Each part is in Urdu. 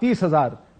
30,000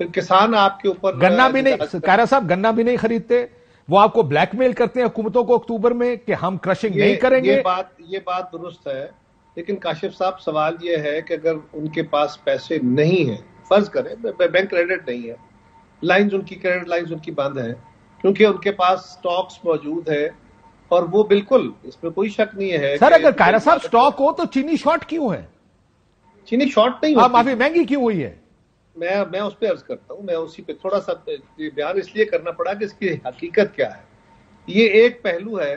پھر کسان آپ کے اوپر گنا بھی نہیں، کائرہ صاحب گنا بھی نہیں خریدتے، وہ آپ کو بلیک میل کرتے ہیں حکومتوں کو اکتوبر میں کہ ہم کرشنگ نہیں کریں گے. یہ بات درست ہے، لیکن کاشف صاحب سوال یہ ہے کہ اگر ان کے پاس پیسے نہیں ہیں، فرض کریں بینک کریڈٹ نہیں ہے، لائنز ان کی کریڈٹ لائنز ان کی بند ہیں، کیونکہ ان کے پاس سٹاکس موجود ہے، اور وہ بالکل اس میں کوئی شک نہیں ہے. سر اگر کائرہ صاحب سٹاک ہو تو چینی شارٹ کیوں ہے؟ چینی شارٹ نہیں ہوتی، معافی مہنگی کیوں ہوئی ہے؟ میں اس پہ عرض کرتا ہوں، میں اسی پہ تھوڑا سا بیان اس لیے کرنا پڑا کہ اس کی حقیقت کیا ہے. یہ ایک پہلو ہے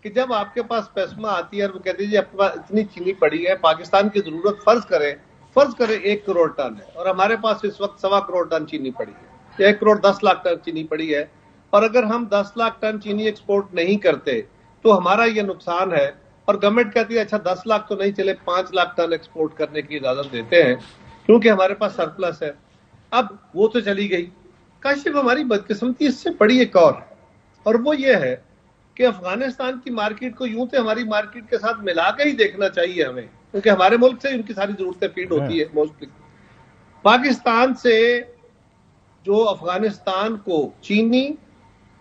کہ جب آپ کے پاس پیسما آتی ہے اور وہ کہتے ہیں جی آپ کے پاس اتنی چینی پڑی ہے، پاکستان کی ضرورت فرض کریں 1 کروڑ ٹن ہے، اور ہمارے پاس اس وقت 1.25 کروڑ ٹن چینی پڑی ہے، 1 کروڑ 10 لاکھ ٹن چینی پڑی ہے، اور اگر ہم 10 لاکھ ٹن چینی ایکسپورٹ نہیں کرتے تو ہمارا یہ نقصان ہے، اور گورنمنٹ کہتی ہے اچھا 10 لاکھ تو نہیں چلے 5 لاکھ ٹن ایکسپورٹ کرنے کی اجازت دیتے ہیں کیونکہ ہمارے پاس سرپلس ہے. اب وہ تو چلی گئی. کاشف ہماری بدقسمتی اس سے بڑی ایک اور ہے، اور وہ یہ ہے کہ افغانستان کی مارکیٹ کو یوں تو ہماری مارکیٹ کے ساتھ ملا کے ہی دیکھنا چاہیے ہمیں، کیونکہ ہمارے ملک سے ان کی ساری ضرورتیں فیڈ ہوتی ہے موسٹلی. پاکستان سے جو افغانستان کو چینی،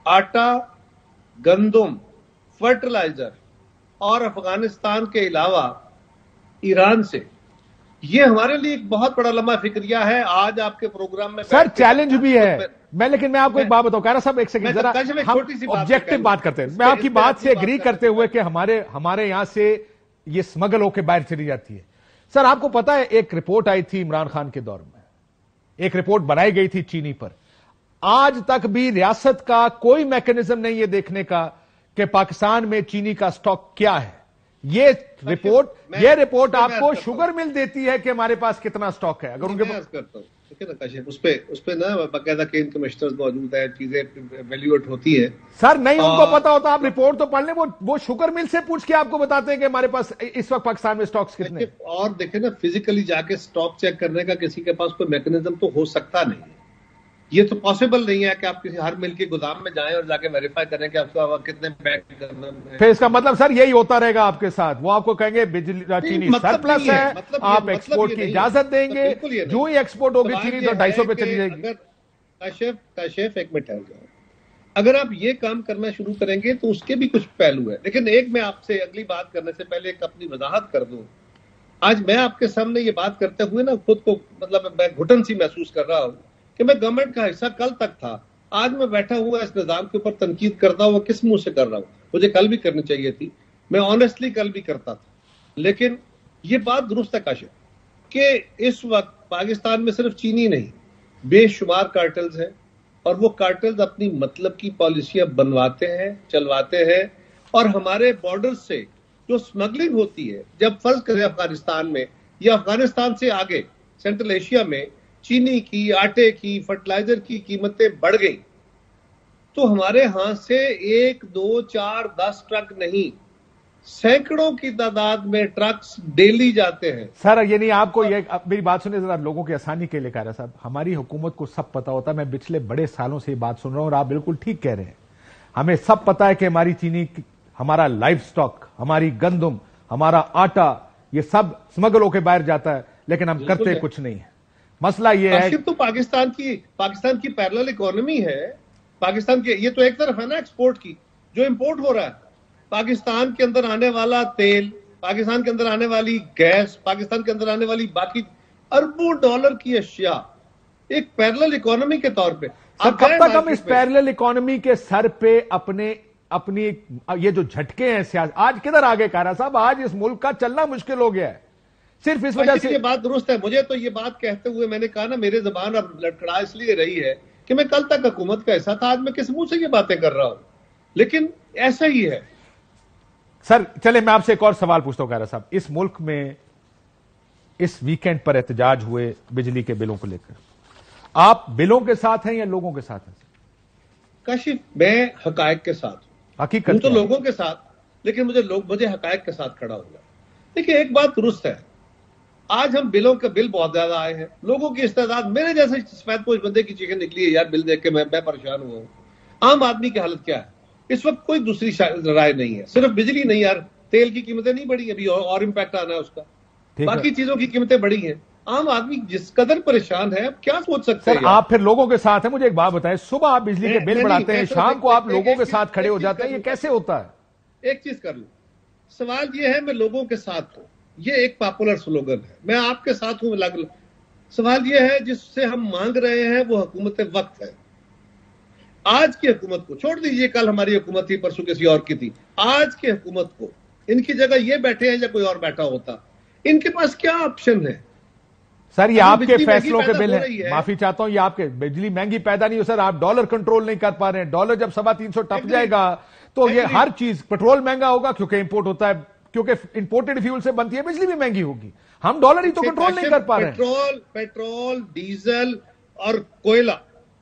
آٹا، گندم، فرٹیلائزر اور افغانستان کے علاوہ ایران سے، یہ ہمارے لیے ایک بہت بڑا لمحہ فکریہ ہے. آج آپ کے پروگرام میں سر چیلنج بھی ہے، لیکن میں آپ کو ایک بات بتاؤں کائرہ صاحب، ایک سیکنڈ ذرا ہم آبجیکٹو بات کرتے ہیں. میں آپ کی بات سے ایگری کرتے ہوئے کہ ہمارے یہاں سے یہ سمگل ہو کے باہر چلی جاتی ہے. سر آپ کو پتا ہے ایک رپورٹ آئی تھی عمران خان کے دور میں، ایک رپورٹ بنائی گئی تھی چینی پر. آج تک بھی ریاست کا کوئی میکینزم نہیں یہ دیکھنے کا کہ پاکستان میں چینی کا سٹاک کیا ہے. یہ رپورٹ آپ کو شوگر مل دیتی ہے کہ ہمارے پاس کتنا سٹاک ہے. اگر ان کے کرتا ہوں اس پہ نا باقاعدہ کین کمشنرز موجود ہے، چیزیں ایویلیویٹ ہوتی ہے. سر نہیں ان کو پتا ہوتا، آپ رپورٹ تو پڑھ لیں، وہ شوگر مل سے پوچھ کے آپ کو بتاتے ہیں کہ ہمارے پاس اس وقت پاکستان میں سٹاکس کتنے ہیں. اور دیکھیں نا فزیکلی جا کے سٹاک چیک کرنے کا کسی کے پاس کوئی میکینزم تو ہو سکتا نہیں ہے. یہ تو پاسبل نہیں ہے کہ آپ کسی ہر مل کے گودام میں جائیں اور جا کے ویریفائی کریں کہ آپ کو کتنے بیگ کرنا ہے. پھر اس کا مطلب سر یہی ہوتا رہے گا آپ کے ساتھ، وہ آپ کو کہیں گے چینی سرپلس ہے، آپ ایکسپورٹ کی اجازت دیں گے، جو ہی ایکسپورٹ ہوگی چینی تو 250 پہ چلی جائے گی. کاشف ایک منٹ ٹھہر جاؤ. اگر آپ یہ کام کرنا شروع کریں گے تو اس کے بھی کچھ پہلو ہے، لیکن ایک میں آپ سے اگلی بات کرنے سے پہلے ایک اپنی وضاحت کر دوں. آج میں آپ کے سامنے یہ بات کرتے ہوئے نا خود کو مطلب میں گھٹن سی محسوس کر رہا ہوں کہ میں گورنمنٹ کا حصہ کل تک تھا، آج میں بیٹھا ہوا اس نظام کے اوپر تنقید کرتا ہوں. کس منہ سے کر رہا ہوں؟ مجھے کل بھی کرنی چاہیے تھی، میں آنیسٹلی کل بھی کرتا تھا. لیکن یہ بات درست ہے کاشف کہ اس وقت پاکستان میں صرف چینی نہیں، بے شمار کارٹلز ہیں، اور وہ کارٹلز اپنی مطلب کی پالیسیاں بنواتے ہیں، چلواتے ہیں، اور ہمارے بارڈر سے جو سمگلنگ ہوتی ہے، جب فرض کریں افغانستان میں یا افغانستان سے آگے سینٹرل ایشیا میں چینی کی، آٹے کی، فرٹیلائزر کی قیمتیں بڑھ گئی تو ہمارے ہاں سے 1 2 4 10 ٹرک نہیں، سینکڑوں کی تعداد میں ٹرکس ڈیلی جاتے ہیں. سر یعنی آپ کو یہ میری بات سنیں ذرا لوگوں کی آسانی کے لیے کائرہ صاحب، ہماری حکومت کو سب پتا ہوتا ہے، میں پچھلے بڑے سالوں سے یہ بات سن رہا ہوں اور آپ بالکل ٹھیک کہہ رہے ہیں. ہمیں سب پتا ہے کہ ہماری چینی، ہمارا لائف سٹاک، ہماری گندم، ہمارا آٹا، یہ سب سمگل ہو کے باہر جاتا ہے، لیکن ہم کرتے کچھ نہیں ہے. مسئلہ یہ ہے تو پاکستان کی پیرلل اکانومی ہے. پاکستان کے یہ تو ایک طرف ہے نا ایکسپورٹ کی، جو امپورٹ ہو رہا ہے پاکستان کے اندر آنے والا تیل، پاکستان کے اندر آنے والی گیس، پاکستان کے اندر آنے والی باقی اربوں ڈالر کی اشیاء ایک پیرلل اکانومی کے طور پہ. کب تک ہم اس پیرلل اکانومی کے سر پہ اپنی یہ جو جھٹکے ہیں سیاست، آج کدھر آگے کائرہ صاحب؟ آج اس ملک کا چلنا مشکل ہو گیا ہے صرف اس وجہ سے. یہ بات درست ہے. مجھے تو یہ بات کہتے ہوئے میں نے کہا نا میرے زبان اب لڑکڑا اس لیے رہی ہے کہ میں کل تک حکومت کا حصہ تھا، آج میں کس منہ سے یہ باتیں کر رہا ہوں، لیکن ایسا ہی ہے. سر چلے میں آپ سے ایک اور سوال پوچھتا ہوں کائرہ صاحب، اس ملک میں اس ویکینڈ پر احتجاج ہوئے بجلی کے بلوں کو لے کر، آپ بلوں کے ساتھ ہیں یا لوگوں کے ساتھ ہیں؟ کاشف میں حقائق کے ساتھ ہوں، حقیقت تو لوگوں کے ساتھ، لیکن مجھے حقائق کے ساتھ کھڑا ہوگا. دیکھیں ایک بات درست ہے، آج ہم بلوں کے بل بہت زیادہ آئے ہیں، لوگوں کی استعداد، میرے جیسے سفید پوش بندے کی چیخیں نکلی ہے یار بل دیکھ کے میں پریشان ہوا ہوں. عام آدمی کی حالت کیا ہے اس وقت؟ کوئی دوسری رائے نہیں ہے، صرف بجلی نہیں یار، تیل کی قیمتیں نہیں بڑھی، ابھی اور امپیکٹ آنا ہے اس کا، باقی چیزوں کی قیمتیں بڑھی ہیں. عام آدمی جس قدر پریشان ہے اب کیا سوچ سکتے ہیں؟ سر آپ پھر لوگوں کے ساتھ ہیں. مجھے ایک بات بتائیں, صبح آپ بجلی کے بل بڑھاتے ہیں, شام کو آپ لوگوں کے ساتھ کھڑے ہو جاتے ہیں, یہ کیسے ہوتا ہے؟ ایک چیز کر لوں, سوال یہ ہے میں لوگوں کے ساتھ ہوں, یہ ایک پاپولر سلوگن ہے, میں آپ کے ساتھ ہوں. سوال یہ ہے جس سے ہم مانگ رہے ہیں وہ حکومت وقت ہے. آج کی حکومت کو چھوڑ دیجئے, کل ہماری حکومت تھی, پرسوں کسی اور کی تھی. آج کی حکومت کو, ان کی جگہ یہ بیٹھے ہیں یا کوئی اور بیٹھا ہوتا, ان کے پاس کیا آپشن ہے؟ سر یہ آپ کے فیصلوں کے بل ہیں, معافی چاہتا ہوں, یہ آپ کے بجلی مہنگی پیدا نہیں ہو سر, آپ ڈالر کنٹرول نہیں کر پا رہے ہیں. ڈالر جب 350 ٹپ جائے گا تو یہ ہر چیز, پیٹرول مہنگا ہوگا کیونکہ امپورٹ ہوتا ہے, کیونکہ امپورٹڈ فیول سے بنتی ہے, بجلی بھی مہنگی ہوگی. ہم ڈالر ہی تو کنٹرول نہیں کر پا رہے ہیں. پیٹرول, ڈیزل اور کوئلہ,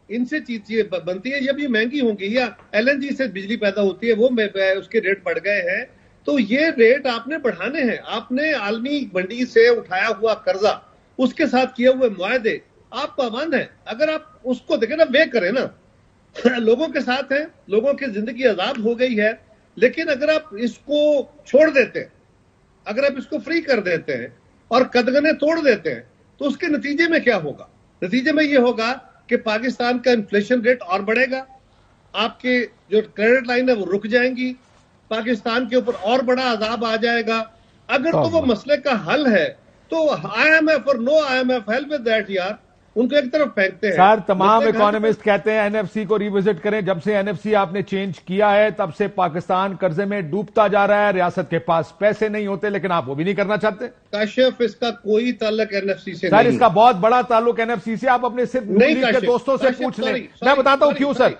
ان سے چیزیں بنتی ہے, جب یہ مہنگی ہوں گی, یا ایل این جی سے بجلی پیدا ہوتی ہے, وہ اس کے ریٹ بڑھ گئے ہیں, تو یہ ریٹ آپ نے بڑھانے ہیں. آپ نے عالمی منڈی سے اٹھایا ہوا قرضہ, اس کے ساتھ کیے ہوئے معاہدے آپ پابند ہیں. اگر آپ اس کو دیکھیں نا, وے کریں نا, لوگوں کے ساتھ ہیں, لوگوں کی زندگی آزاد ہو گئی ہے, لیکن اگر آپ اس کو چھوڑ دیتے ہیں, اگر آپ اس کو فری کر دیتے ہیں اور قدغنیں توڑ دیتے ہیں, تو اس کے نتیجے میں کیا ہوگا؟ نتیجے میں یہ ہوگا کہ پاکستان کا انفلیشن ریٹ اور بڑھے گا, آپ کے جو کریڈٹ لائن ہے وہ رک جائیں گی, پاکستان کے اوپر اور بڑا عذاب آ جائے گا. اگر تو وہ مسئلے کا حل ہے تو آئی ایم ایف اور no I M F help with that یار, ان کو ایک طرف پھینکتے ہیں. سر تمام اکانومسٹ کہتے ہیں این ایف سی کو ریوزٹ کریں. جب سے این ایف سی آپ نے چینج کیا ہے تب سے پاکستان قرضے میں ڈوبتا جا رہا ہے, ریاست کے پاس پیسے نہیں ہوتے, لیکن آپ وہ بھی نہیں کرنا چاہتے. کاشف اس کا کوئی تعلق این ایف سی سے سر نہیں. اس کا بہت بڑا تعلق این ایف سی سے, آپ اپنے صرف نون لیگ کے دوستوں سے پوچھ لیں. میں بتاتا ہوں کیوں سر.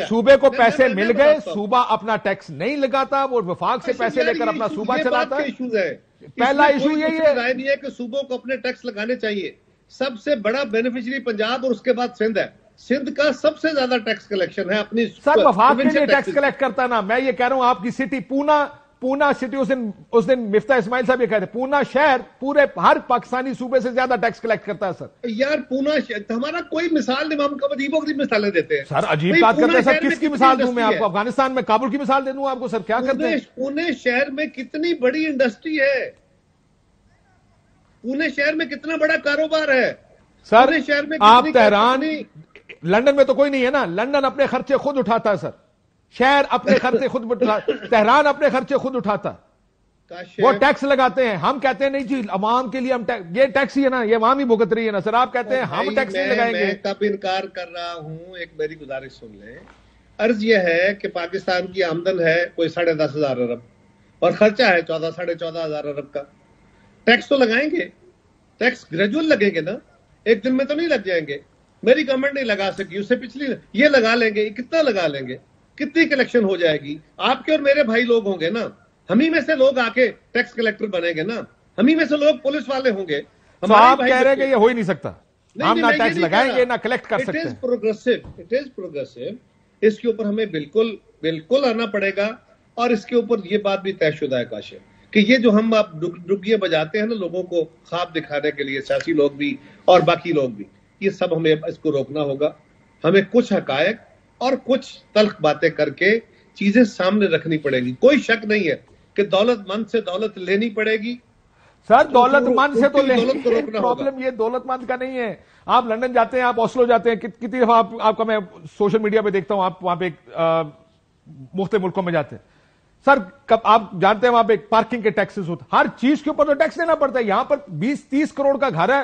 صوبے کو پیسے مل گئے, صوبہ اپنا ٹیکس نہیں لگاتا, وہ وفاق سے پیسے لے کر اپنا صوبہ چلاتا ہے. پہلا ایشو یہی ہے, رائے نہیں ہے کہ صوبوں کو اپنے ٹیکس لگانے چاہیے. سب سے بڑا بینیفیشری پنجاب اور اس کے بعد سندھ ہے. سندھ کا سب سے زیادہ ٹیکس کلیکشن ہے اپنی. سر وفاق کے لیے ٹیکس کلیکٹ کرتا نا. میں یہ کہہ رہا ہوں آپ کی سٹی پونا سٹی, اس دن مفتاح اسماعیل صاحب یہ کہتے ہیں پونا شہر پورے ہر پاکستانی صوبے سے زیادہ ٹیکس کلیکٹ کرتا ہے. سر یار پونا ہمارا کوئی مثال نہیں, ہم عجیب و غریب مثالیں دیتے ہیں. سر عجیب بات کرتے ہیں سر, کس کی مثال دوں میں آپ کو؟ افغانستان میں کابل کی مثال دے دوں آپ کو؟ سر کیا کرتے ہیں؟ پونے شہر میں کتنی بڑی انڈسٹری ہے, پونے شہر میں کتنا بڑا کاروبار ہے. سر آپ تہران, لندن میں تو کوئی نہیں ہے نا, لندن اپنے خرچے خود اٹھاتا ہے. سر شہر اپنے خرچے خود اٹھاتا, تہران اپنے خرچے خود اٹھاتا, وہ ٹیکس لگاتے ہیں. ہم کہتے ہیں نہیں جی عوام کے لیے ہم یہ ٹیکس ہی ہے نا, یہ عوام ہی بھگت رہی ہے نا. سر آپ کہتے ہیں ہم ٹیکس نہیں لگائیں گے. میں کب انکار کر رہا ہوں, ایک میری گزارش سن لیں. عرض یہ ہے کہ پاکستان کی آمدن ہے کوئی 10,500 ارب اور خرچہ ہے 14,500 ارب کا. ٹیکس تو لگائیں گے, ٹیکس گریجول لگیں گے نا, ایک دن میں تو نہیں لگ جائیں گے. میری گورنمنٹ نہیں لگا سکی, اس سے پچھلی یہ لگا لیں گے. کتنا لگا لیں گے, کتنی کلیکشن ہو جائے گی؟ آپ کے اور میرے بھائی لوگ ہوں گے نا, ہمیں میں سے لوگ آ کے ٹیکس کلیکٹر بنیں گے نا, ہمیں میں سے لوگ پولیس والے ہوں گے. آپ کہہ رہے ہیں کہ یہ ہو ہی نہیں سکتا, ہم نہ ٹیکس لگائیں گے نہ کلیکٹ کر سکتے ہیں. اٹ از پروگریسو, اس کے اوپر ہمیں بالکل آنا پڑے گا. اور اس کے اوپر یہ بات بھی طے شدہ ہے کاشف کہ یہ جو ہم آپ ڈگیاں بجاتے ہیں نا لوگوں کو خواب دکھانے کے لیے, سیاسی لوگ بھی اور باقی لوگ بھی, یہ سب ہمیں اس کو روکنا ہوگا. ہمیں کچھ حقائق اور کچھ تلخ باتیں کر کے چیزیں سامنے رکھنی پڑے گی. کوئی شک نہیں ہے کہ دولت مند سے دولت لینی پڑے گی. سر دولت مند سے تو پرابلم یہ دولت مند کا نہیں ہے. آپ لندن جاتے ہیں, آپ اوسلو جاتے ہیں, کتنی دفعہ آپ کا میں سوشل میڈیا پہ دیکھتا ہوں, آپ وہاں پہ مختلف ملکوں میں جاتے ہیں. سر آپ جانتے ہیں وہاں پہ پارکنگ کے ٹیکسز ہوتے, ہر چیز کے اوپر تو ٹیکس دینا پڑتا ہے. یہاں پر 20-30 کروڑ کا گھر ہے,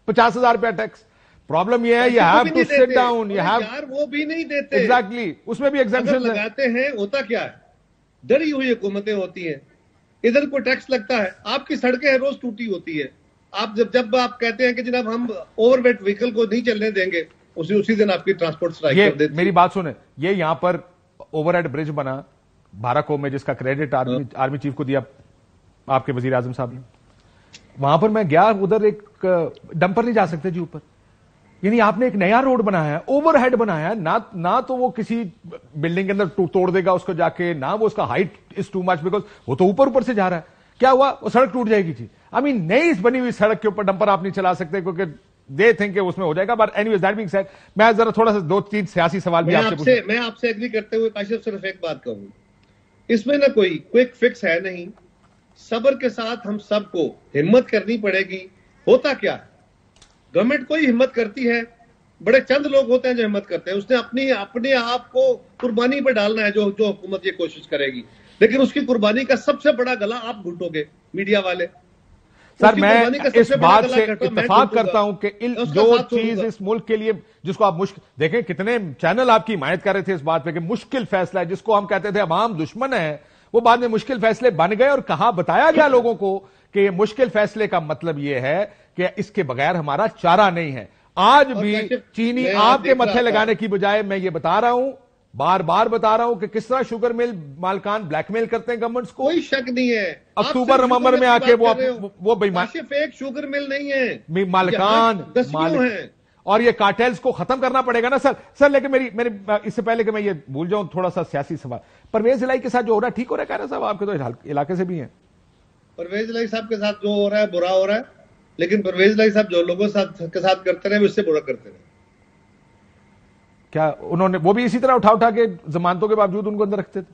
50,000 روپیہ ٹیکس. پرابلم یہ ہے you have to sit down, you have یار وہ بھی نہیں دیتے. ایگزیکٹلی, اس میں بھی ایگزمپشن لگاتے ہیں. ہوتا کیا ہے, ڈری ہوئی حکومتیں ہوتی ہیں, ادھر کوئی ٹیکس لگتا ہے, آپ کی سڑکیں ہر روز ٹوٹی ہوتی ہے. آپ جب آپ کہتے ہیں کہ جناب ہم اوور ویٹ وہیکل کو نہیں چلنے دیں گے, اسی دن آپ کی ٹرانسپورٹ سٹرائک کر دیتے. میری بات سنیں, یہ یہاں پر اوور ہیڈ برج بنا بھاراکو میں, جس کا کریڈٹ آرمی چیف کو دیا آپ کے وزیر اعظم صاحب نے. وہاں پر میں گیا, ادھر ایک ڈمپر نہیں جا سکتے جی اوپر. یعنی آپ نے ایک نیا روڈ بنایا ہے, اوور ہیڈ بنایا ہے, نہ تو وہ کسی بلڈنگ کے اندر توڑ دے گا اس کو جا کے, نہ وہ اس کا height is too much, because وہ تو اوپر سے جا رہا ہے. کیا ہوا, وہ سڑک ٹوٹ جائے گی جی. نئی بنی ہوئی سڑک کے اوپر ڈمپر آپ نہیں چلا سکتے کیونکہ دے تھنک کہ اس میں ہو جائے گا. But anyways that being said, میں ذرا تھوڑا سا 2-3 سیاسی سوال بھی میں آپ سے ایگری کرتے ہوئے کاشف صرف ایک بات کہوں, اس میں نہ کوئی کوئک فکس ہے نہیں. صبر کے ساتھ ہم سب کو ہمت کرنی پڑے گی ہوتا کیا ہے؟ گورنمنٹ کوئی ہمت کرتی ہے، بڑے چند لوگ ہوتے ہیں جو ہمت کرتے ہیں، اس نے اپنے آپ کو قربانی پہ ڈالنا ہے جو حکومت یہ کوشش کرے گی، لیکن اس کی قربانی کا سب سے بڑا گلا آپ گھٹو گے میڈیا والے۔ سر میں اس بات سے اتفاق کرتا ہوں کہ جو چیز اس ملک کے لیے جس کو آپ دیکھیں کتنے چینل آپ کی حمایت کر رہے تھے اس بات پہ کہ مشکل فیصلہ ہے، جس کو ہم کہتے تھے عوام دشمن ہے، وہ بعد میں مشکل فیصلے بن گئے اور کہا بتایا گیا لوگوں کو کہ یہ مشکل فیصلے کا مطلب یہ ہے کہ اس کے بغیر ہمارا چارہ نہیں ہے۔ آج بھی چینی آپ کے متھے لگانے کی بجائے میں یہ بتا رہا ہوں، بار بار بتا رہا ہوں کہ کس طرح شوگر مل مالکان بلیک میل کرتے ہیں گورنمنٹس کو۔ کوئی شک نہیں ہے، اکتوبر نومبر میں آ کے وہ کاشف ایک شوگر مل نہیں ہے، مالکان ہیں اور یہ کارٹیلز کو ختم کرنا پڑے گا نا سر لیکن میری اس سے پہلے کہ میں یہ بھول جاؤں تھوڑا سا سیاسی سوال، پرویز الہی کے ساتھ جو ہو رہا ہے ٹھیک ہو رہا ہے؟ کہہ رہے صاحب آپ کے تو علاقے سے بھی ہیں۔ پرویز الہی صاحب کے ساتھ جو ہو رہا ہے برا ہو رہا ہے، لیکن پرویز الہی صاحب جو لوگوں کے ساتھ کرتے رہے اس سے برا کرتے رہے۔ کیا انہوں نے وہ بھی اسی طرح اٹھا کے ضمانتوں کے باوجود ان کو اندر رکھتے تھے؟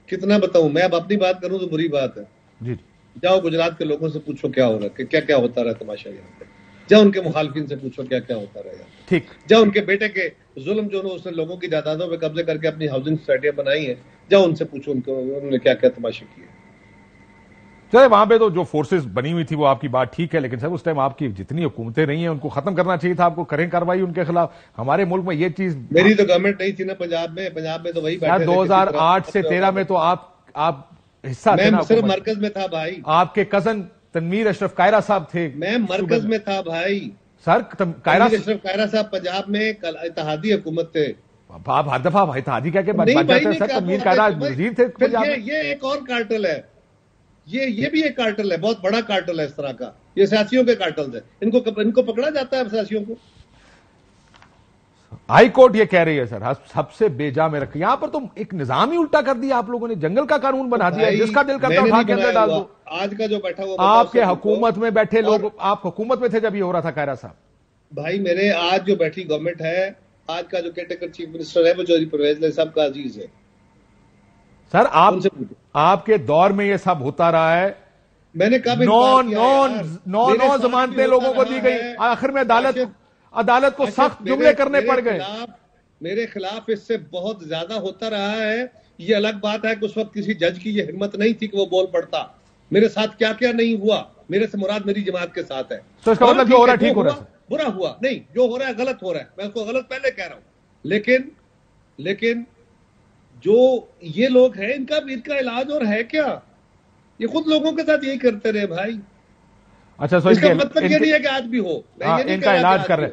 کتنا بتاؤں میں، اب اپنی بات کروں تو بری بات ہے۔ جی جاؤ گجرات کے لوگوں سے پوچھو کیا ہو رہا ہے، کیا کیا ہوتا رہا تماشا یہاں پہ، جاؤ ان کے مخالفین سے پوچھو کیا کیا ہوتا رہا ہے، ٹھیک، جاؤ ان کے بیٹے کے ظلم جو اس نے لوگوں کی جائیدادوں پہ قبضے کر کے اپنی ہاؤسنگ سوسائٹیاں بنائی ہیں، جاؤ ان سے پوچھو انہوں نے کیا کیا تماشے کیے۔ چلے وہاں پہ تو جو فورسز بنی ہوئی تھی وہ آپ کی بات ٹھیک ہے، لیکن سر اس ٹائم آپ کی جتنی حکومتیں رہی ہیں ان کو ختم کرنا چاہیے تھا، آپ کو کریں کاروائی ان کے خلاف۔ ہمارے ملک میں یہ چیز میری تو گورنمنٹ نہیں تھی نا پنجاب میں تو وہی بیٹھے تھے۔ 2008 سے 13 میں تو آپ حصہ تھے نا، میں صرف مرکز میں تھا بھائی، آپ کے کزن تنویر اشرف کائرہ صاحب تھے، میں مرکز میں تھا بھائی۔ سر تنویر اشرف کائرہ صاحب پنجاب میں اتحادی حکومت تھے۔ آپ ہر دفعہ اتحادی کہہ کے بات جاتے ہیں سر، تنویر کائرہ وزیر تھے پنجاب میں۔ یہ ایک اور کارٹل ہے، یہ بھی ایک کارٹل ہے، بہت بڑا کارٹل ہے اس طرح کا، یہ سیاسیوں کے کارٹل ہے، ان کو پکڑا جاتا ہے سیاسیوں کو۔ ہائی کورٹ یہ کہہ رہی ہے سر سب سے بیجا میں رکھ، یہاں پر تو ایک نظام ہی الٹا کر دیا آپ لوگوں نے، جنگل کا قانون بنا دیا، جس کا دل کرتا اٹھا کے اندر ڈال دو۔ آج کا جو بیٹھا وہ آپ کے حکومت میں بیٹھے لوگ، آپ حکومت میں تھے جب یہ ہو رہا تھا کائرہ صاحب؟ بھائی میرے آج جو بیٹھی گورنمنٹ ہے، آج کا جو کیئر چیف منسٹر ہے وہ چودھری پرویز الہی صاحب کا عزیز ہے۔ سر آپ کے دور میں یہ سب ہوتا رہا ہے، میں نے کب نو ضمانتیں لوگوں کو دی گئی، آخر میں عدالت کو سخت جملے کرنے پڑ گئے۔ میرے خلاف اس سے بہت زیادہ ہوتا رہا ہے۔ یہ الگ بات ہے کہ اس وقت کسی جج کی یہ ہمت نہیں تھی کہ وہ بول پڑتا۔ میرے ساتھ کیا کیا نہیں ہوا، میرے سے مراد میری جماعت کے ساتھ ہے۔ تو اس کا مطلب جو ہو رہا ہے ٹھیک ہو رہا ہے، برا ہوا نہیں، جو ہو رہا ہے غلط ہو رہا ہے، میں اس کو غلط پہلے کہہ رہا ہوں، لیکن جو یہ لوگ ہیں ان کا علاج اور ہے کیا؟ یہ خود لوگوں کے ساتھ یہی کرتے رہے بھائی۔ اچھا اس کا مطلب یہ نہیں ہے کہ آج بھی ہو، ان کا علاج کر رہے۔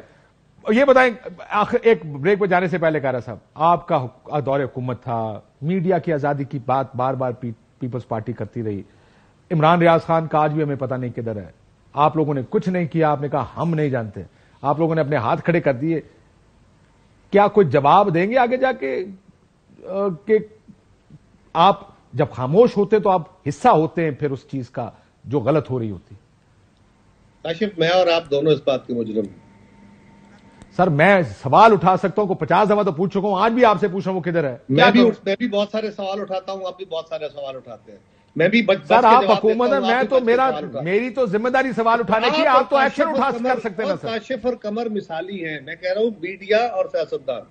یہ بتائیں آخر ایک بریک پہ جانے سے پہلے کہہ رہا صاحب، آپ کا دور حکومت تھا، میڈیا کی آزادی کی بات بار بار پیپلز پارٹی کرتی رہی، عمران ریاض خان کا آج بھی ہمیں پتہ نہیں کدھر ہے، آپ لوگوں نے کچھ نہیں کیا، آپ نے کہا ہم نہیں جانتے، آپ لوگوں نے اپنے ہاتھ کھڑے کر دیے، کیا کوئی جواب دیں گے آگے جا کے کہ آپ جب خاموش ہوتے تو آپ حصہ ہوتے ہیں پھر اس چیز کا جو غلط ہو رہی ہوتی؟ کاشف میں اور آپ دونوں اس بات کے مجرم ہیں۔ سر میں سوال اٹھا سکتا ہوں، 50 دفعہ تو پوچھ چکا ہوں، آج بھی آپ سے پوچھ رہا ہوں وہ کدھر ہے؟ میں بھی بہت سارے سوال اٹھاتا ہوں، آپ بھی بہت سارے سوال اٹھاتے ہیں، میں بھی سر آپ حکومت ہے، میں تو میری تو ذمہ داری سوال اٹھانے کی، آپ تو ایکشن اٹھا کر سکتے ہیں نا سر۔ کاشف اور قمر مثالی ہیں، میں کہہ رہا ہوں میڈیا اور سیاستدان،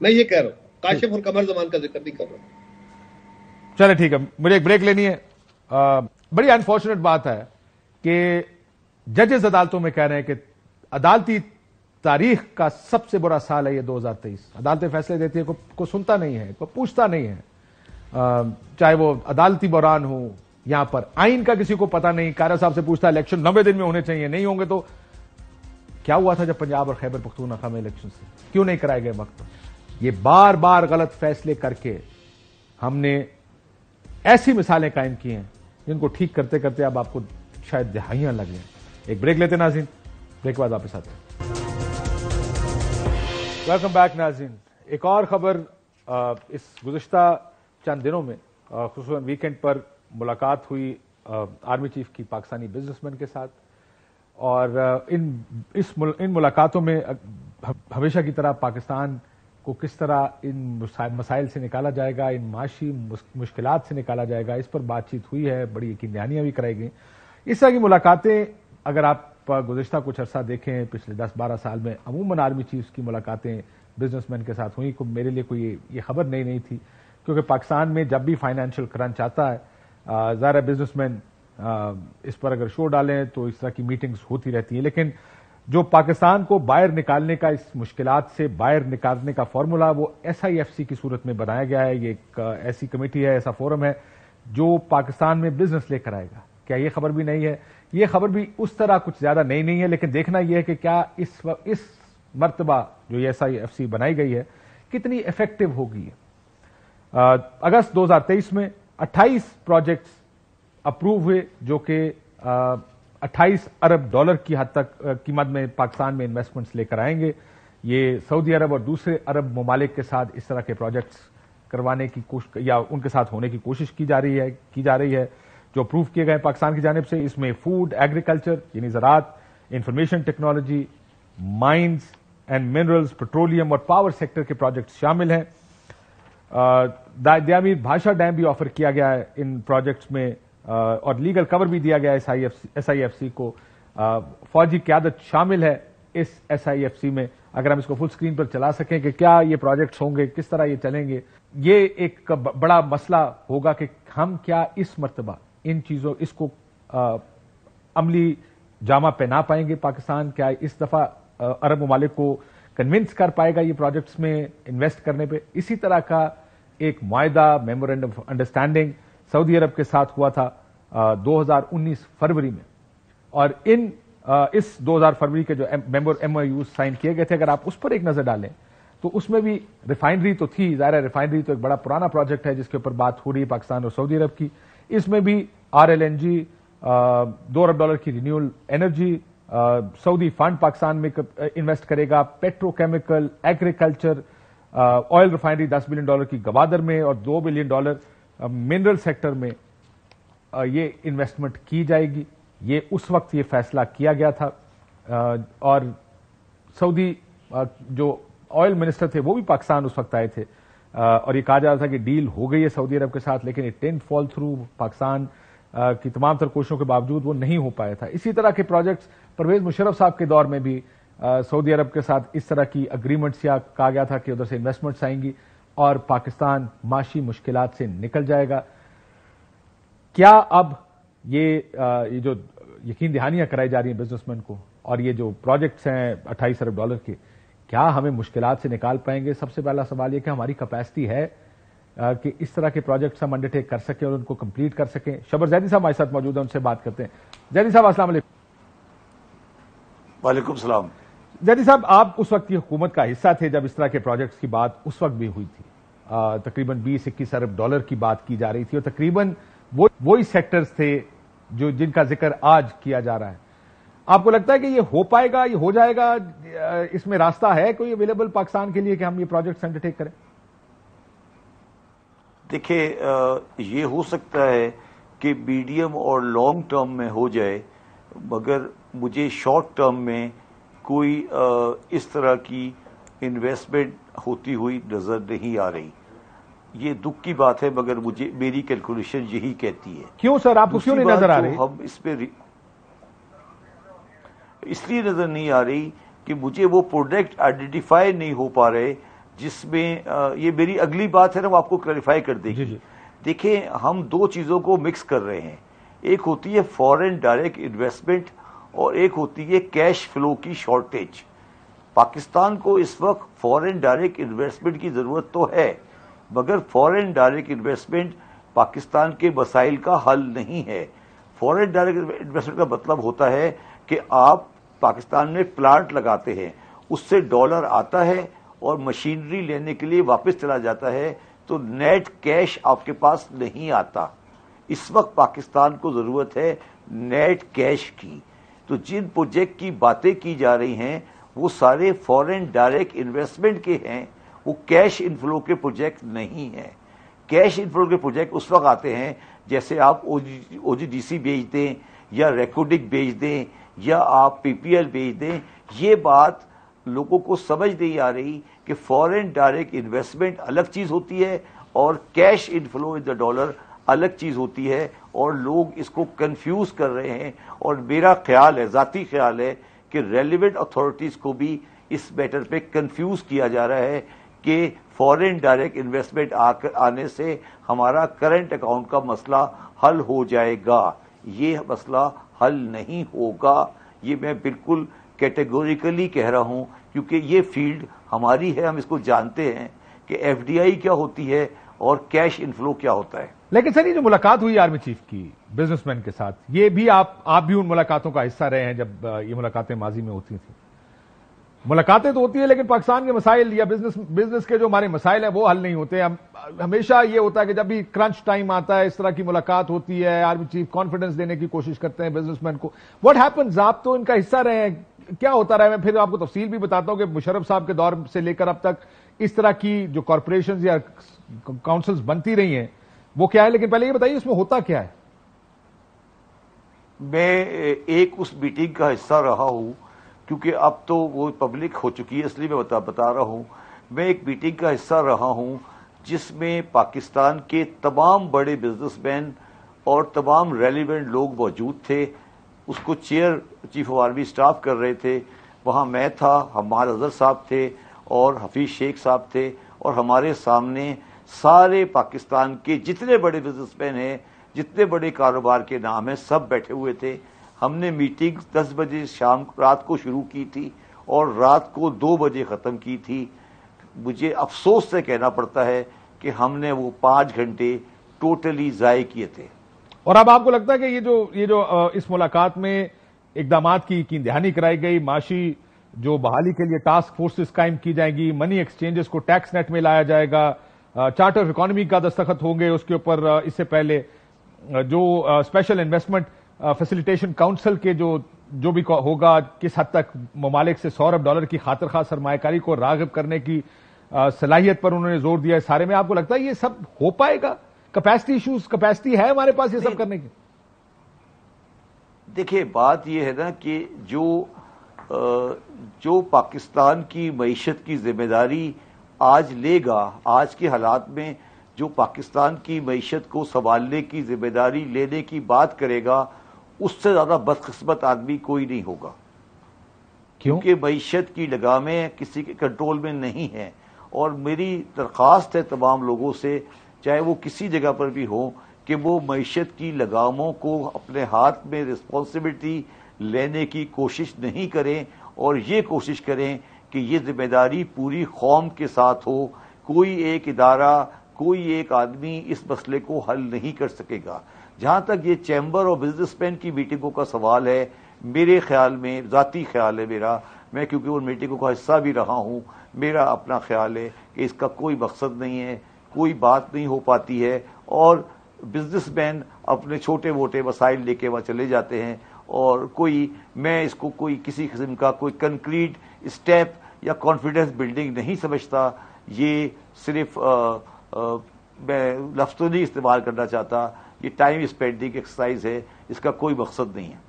میں یہ کہہ رہا ہوں کاشف اور قمر زمان کا ذکر نہیں کر رہا ہوں۔ چلے ٹھیک ہے، مجھے ایک بریک لینی ہے۔ بڑی انفارچونیٹ بات ہے کہ ججز عدالتوں میں کہہ رہے ہیں کہ عدالتی تاریخ کا سب سے برا سال ہے یہ 2023۔ عدالتیں فیصلے دیتی ہیں، کوئی سنتا نہیں ہے، کوئی پوچھتا نہیں ہے، چاہے وہ عدالتی بحران ہو، یہاں پر آئین کا کسی کو پتا نہیں۔ کائرہ صاحب سے پوچھتا ہے الیکشن 90 دن میں ہونے چاہیے، نہیں ہوں گے تو کیا ہوا تھا جب پنجاب اور خیبر پختونخوا میں الیکشن سے کیوں نہیں کرائے گئے وقت پر؟ یہ بار بار غلط فیصلے کر کے ہم نے ایسی مثالیں قائم کی ہیں جن کو ٹھیک کرتے کرتے اب آپ کو شاید دہائیاں لگ جائیں۔ ایک بریک لیتے ناظرین، بریک کے بعد واپس آتے ہیں۔ ویلکم بیک ناظرین، ایک اور خبر، اس گزشتہ چند دنوں میں خصوصاً ویکینڈ پر ملاقات ہوئی آرمی چیف کی پاکستانی بزنس مین کے ساتھ، اور ان ملاقاتوں میں ہمیشہ کی طرح پاکستان کو کس طرح ان مسائل سے نکالا جائے گا، ان معاشی مشکلات سے نکالا جائے گا، اس پر بات چیت ہوئی ہے، بڑی یقین دہانیاں بھی کرائی گئیں۔ اس طرح کی ملاقاتیں اگر آپ گزشتہ کچھ عرصہ دیکھیں پچھلے 10-12 سال میں عموماً آرمی چیفز کی ملاقاتیں بزنس مین کے ساتھ ہوئی. میرے لیے کوئی یہ خبر نہیں تھی کیونکہ پاکستان میں جب بھی فائنینشیل کرنچ آتا ہے ظاہر بزنس مین اس پر اگر شو ڈالیں تو اس طرح کی میٹنگز ہوتی رہتی ہیں. لیکن جو پاکستان کو باہر نکالنے کا, اس مشکلات سے باہر نکالنے کا فارمولا وہ SIFC کی صورت میں بنایا گیا ہے. یہ ایک ایسی کمیٹی ہے, ایسا فورم ہے جو پاکستان میں بزنس لے کر آئے گا. کیا یہ خبر بھی نہیں ہے؟ یہ خبر بھی اس طرح کچھ زیادہ نئی نہیں ہے, لیکن دیکھنا یہ ہے کہ کیا اس مرتبہ جو یہ SIFC بنائی گئی ہے کتنی افیکٹو ہوگی. اگست 2023 میں 28 پروجیکٹس اپروو ہوئے جو کہ 28 ارب ڈالر کی حد تک قیمت میں پاکستان میں انویسٹمنٹس لے کر آئیں گے. یہ سعودی عرب اور دوسرے عرب ممالک کے ساتھ اس طرح کے پروجیکٹس کروانے کی کوشش یا ان کے ساتھ ہونے کی کوشش کی جا رہی ہے جو اپروو کیے گئے پاکستان کی جانب سے. اس میں فوڈ, ایگریکلچر یعنی زراعت, information technology, mines and minerals, petroleum اور پاور سیکٹر کے پروجیکٹس شامل ہیں. دیامیر بھاشا ڈیم بھی آفر کیا گیا ہے ان پروجیکٹس میں اور لیگل کور بھی دیا گیا ہے SIFC کو. فوجی قیادت شامل ہے اس SIFC میں. اگر ہم اس کو فل سکرین پر چلا سکیں کہ کیا یہ پروجیکٹس ہوں گے, کس طرح یہ چلیں گے, یہ ایک بڑا مسئلہ ہوگا کہ ہم کیا اس مرتبہ ان چیزوں اس کو عملی جامہ پہنا پائیں گے. پاکستان کیا اس دفعہ عرب ممالک کو کنونس کر پائے گا یہ پروجیکٹس میں انویسٹ کرنے پہ. اسی طرح کا ایک معاہدہ میمورینڈم آف انڈرسٹینڈنگ سعودی عرب کے ساتھ ہوا تھا 2019 فروری میں, اور اس 2000 فروری کے جو MOUs سائن کیے گئے تھے اگر آپ اس پر ایک نظر ڈالیں تو اس میں بھی ریفائنری تو تھی. ظاہر ریفائنری تو ایک بڑا پرانا پروجیکٹ ہے جس کے اوپر بات ہو رہی ہے پاکستان اور سعودی عرب کی. اس میں بھی RLNG 2 ارب ڈالر کی renewable energy, Saudi fund Pakistan میں انویسٹ کرے گا, petrochemical, agriculture, oil refinery $10 billion کی گوادر میں اور $2 بلین منرل سیکٹر میں یہ انویسٹمنٹ کی جائے گی. یہ اس وقت یہ فیصلہ کیا گیا تھا اور سعودی جو آئل منسٹر تھے وہ بھی پاکستان اس وقت آئے تھے اور یہ کہا جا رہا تھا کہ ڈیل ہو گئی ہے سعودی عرب کے ساتھ, لیکن it didn't fall through. Pakistan کی تمام تر کوششوں کے باوجود وہ نہیں ہو پایا تھا. اسی طرح کے پروجیکٹس پرویز مشرف صاحب کے دور میں بھی سعودی عرب کے ساتھ اس طرح کی اگریمنٹس یا کہا گیا تھا کہ ادھر سے انویسٹمنٹس آئیں گی اور پاکستان معاشی مشکلات سے نکل جائے گا. کیا اب یہ جو یقین دہانیاں کرائی جا رہی ہیں بزنس مین کو اور یہ جو پروجیکٹس ہیں 28 ارب ڈالر کے, کیا ہمیں مشکلات سے نکال پائیں گے؟ سب سے پہلا سوال یہ کہ ہماری کیپیسٹی ہے کہ اس طرح کے پروجیکٹس ہم انڈر ٹیک کر سکیں اور ان کو کمپلیٹ کر سکیں. شبر زیدی صاحب ہمارے ساتھ موجود ہیں, ان سے بات کرتے ہیں. زیدی صاحب السلام علیکم. وعلیکم السلام. زیدی صاحب آپ اس وقت کی حکومت کا حصہ تھے جب اس طرح کے پروجیکٹس کی بات اس وقت بھی ہوئی تھی. تقریباً 20-21 ارب ڈالر کی بات کی جا رہی تھی اور تقریباً وہی سیکٹرز تھے جن کا ذکر آج کیا جا رہا ہے. آپ کو لگتا ہے کہ یہ ہو پائے گا, یہ ہو جائے گا, اس میں راستہ ہے کوئی اویلیبل پاکستان کے لیے کہ ہم یہ پروجیکٹس انڈر ٹیک کریں؟ دیکھیں, یہ ہو سکتا ہے کہ میڈیم اور لانگ ٹرم میں ہو جائے, مگر مجھے شارٹ ٹرم میں کوئی اس طرح کی انویسٹمنٹ ہوتی ہوئی نظر نہیں آ رہی. یہ دکھ کی بات ہے مگر مجھے میری کیلکولیشن یہی کہتی ہے. کیوں سر, آپ کو کیوں نہیں نظر آ رہی؟ ہم اس لیے نظر نہیں آ رہی کہ مجھے وہ پروڈکٹ آئیڈینٹیفائی نہیں ہو پا رہے جس میں یہ میری اگلی بات ہے نا, وہ آپ کو کلیریفائی کر دے گی. دیکھیں, ہم دو چیزوں کو مکس کر رہے ہیں. ایک ہوتی ہے فارن ڈائریکٹ انویسٹمنٹ اور ایک ہوتی ہے کیش فلو کی شارٹیج. پاکستان کو اس وقت فارن ڈائریکٹ انویسٹمنٹ کی ضرورت تو ہے, مگر فارن ڈائریکٹ انویسٹمنٹ پاکستان کے مسائل کا حل نہیں ہے. فارن ڈائریکٹ انویسٹمنٹ کا مطلب ہوتا ہے کہ آپ پاکستان میں پلانٹ لگاتے ہیں, اس سے ڈالر آتا ہے اور مشینری لینے کے لیے واپس چلا جاتا ہے, تو نیٹ کیش آپ کے پاس نہیں آتا. اس وقت پاکستان کو ضرورت ہے نیٹ کیش کی. تو جن پروجیکٹ کی باتیں کی جا رہی ہیں وہ سارے فارن ڈائریکٹ انویسٹمنٹ کے ہیں, وہ کیش انفلو کے پروجیکٹ نہیں ہیں. کیش انفلو کے پروجیکٹ اس وقت آتے ہیں جیسے آپ OGDC بیچ دیں یا ریکوڈک بیچ دیں یا آپ PPL بیچ دیں. یہ بات لوگوں کو سمجھ نہیں آ رہی کہ فارن ڈائریکٹ انویسٹمنٹ الگ چیز ہوتی ہے اور cash inflow in the dollar الگ چیز ہوتی ہے اور لوگ اس کو کنفیوز کر رہے ہیں. اور میرا خیال ہے, ذاتی خیال ہے, کہ ریلیونٹ اتھارٹیز کو بھی اس میٹر پہ کنفیوز کیا جا رہا ہے کہ فورن ڈائریکٹ انویسٹمنٹ آنے سے ہمارا کرنٹ اکاؤنٹ کا مسئلہ حل ہو جائے گا. یہ مسئلہ حل نہیں ہوگا, یہ میں بالکل کیٹیگوریکلی کہہ رہا ہوں, کیونکہ یہ فیلڈ ہماری ہے, ہم اس کو جانتے ہیں کہ ایف ڈی آئی کیا ہوتی ہے اور کیش انفلو کیا ہوتا ہے. لیکن سر یہ جو ملاقات ہوئی آرمی چیف کی بزنس مین کے ساتھ, یہ بھی آپ بھی ان ملاقاتوں کا حصہ رہے ہیں جب یہ ملاقاتیں ماضی میں ہوتی تھیں. ملاقاتیں تو ہوتی ہیں لیکن پاکستان کے مسائل یا بزنس کے جو ہمارے مسائل ہیں وہ حل نہیں ہوتے. ہمیشہ یہ ہوتا ہے کہ جب بھی کرنچ ٹائم آتا ہے اس طرح کی ملاقات ہوتی ہے, آرمی چیف کانفیڈنس دینے کی کوشش کرتے ہیں بزنس مین کو. واٹ ہیپنز, آپ تو ان کا حصہ رہے ہیں, کیا ہوتا رہا ہے؟ میں پھر آپ کو تفصیل بھی بتاتا ہوں کہ مشرف صاحب کے دور سے لے کر اب تک اس طرح کی جو کارپوریشنز یا کاؤنسلز بنتی رہی ہیں وہ کیا ہے, لیکن پہلے یہ بتائیے اس میں ہوتا کیا ہے؟ میں ایک اس میٹنگ کا حصہ رہا ہوں, کیونکہ اب تو وہ پبلک ہو چکی ہے اس لیے میں بتا رہا ہوں. میں ایک میٹنگ کا حصہ رہا ہوں جس میں پاکستان کے تمام بڑے بزنس مین اور تمام ریلیونٹ لوگ موجود تھے. اس کو چیف آف آرمی اسٹاف کر رہے تھے. وہاں میں تھا, ہمار اظہر صاحب تھے اور حفیظ شیخ صاحب تھے, اور ہمارے سامنے سارے پاکستان کے جتنے بڑے بزنس مین ہیں, جتنے بڑے کاروبار کے نام ہیں, سب بیٹھے ہوئے تھے. ہم نے میٹنگ 10 بجے رات کو شروع کی تھی اور رات کو 2 بجے ختم کی تھی. مجھے افسوس سے کہنا پڑتا ہے کہ ہم نے وہ 5 گھنٹے ٹوٹلی ضائع کیے تھے. اور اب آپ کو لگتا ہے کہ یہ جو اس ملاقات میں اقدامات کی دہانی کرائی گئی, معاشی جو بحالی کے لیے ٹاسک فورسز قائم کی جائیں گی, منی ایکسچینجز کو ٹیکس نیٹ میں لایا جائے گا, چارٹر آف اکانومی کا دستخط ہوں گے اس کے اوپر, اس سے پہلے جو اسپیشل انویسٹمنٹ فیسیلیٹیشن کاؤنسل کے جو بھی ہوگا, کس حد تک ممالک سے $100 ارب کی خاطر خواہ سرمایہ کاری کو راغب کرنے کی صلاحیت پر انہوں نے زور دیا ہے. سارے میں آپ کو لگتا ہے یہ سب ہو پائے گا؟ کیپیسٹی ایشوز, کیپیسٹی ہے ہمارے پاس یہ سب کرنے کی؟ دیکھیے بات یہ ہے نا کہ جو پاکستان کی معیشت کی ذمہ داری آج لے گا, آج کے حالات میں جو پاکستان کی معیشت کو سنبھالنے کی ذمہ داری لینے کی بات کرے گا, اس سے زیادہ بدقسمت آدمی کوئی نہیں ہوگا. کیونکہ معیشت کی لگامیں کسی کے کنٹرول میں نہیں ہیں. اور میری درخواست ہے تمام لوگوں سے, چاہے وہ کسی جگہ پر بھی ہوں, کہ وہ معیشت کی لگاموں کو اپنے ہاتھ میں رسپانسبلٹی لینے کی کوشش نہیں کریں, اور یہ کوشش کریں کہ یہ ذمہ داری پوری قوم کے ساتھ ہو. کوئی ایک ادارہ, کوئی ایک آدمی اس مسئلے کو حل نہیں کر سکے گا. جہاں تک یہ چیمبر اور بزنس مین کی میٹنگوں کا سوال ہے, میرے خیال میں, ذاتی خیال ہے میرا, میں کیونکہ ان میٹنگوں کا حصہ بھی رہا ہوں, میرا اپنا خیال ہے کہ اس کا کوئی مقصد نہیں ہے, کوئی بات نہیں ہو پاتی ہے, اور بزنس مین اپنے چھوٹے موٹے مسائل لے کے وہاں چلے جاتے ہیں, اور میں اس کو کوئی کسی قسم کا کوئی کنکریٹ اسٹیپ یا کانفیڈنس بلڈنگ نہیں سمجھتا. یہ صرف میں لفظ تو نہیں استعمال کرنا چاہتا, یہ ٹائم اسپینڈنگ ایکسرسائز ہے, اس کا کوئی مقصد نہیں ہے.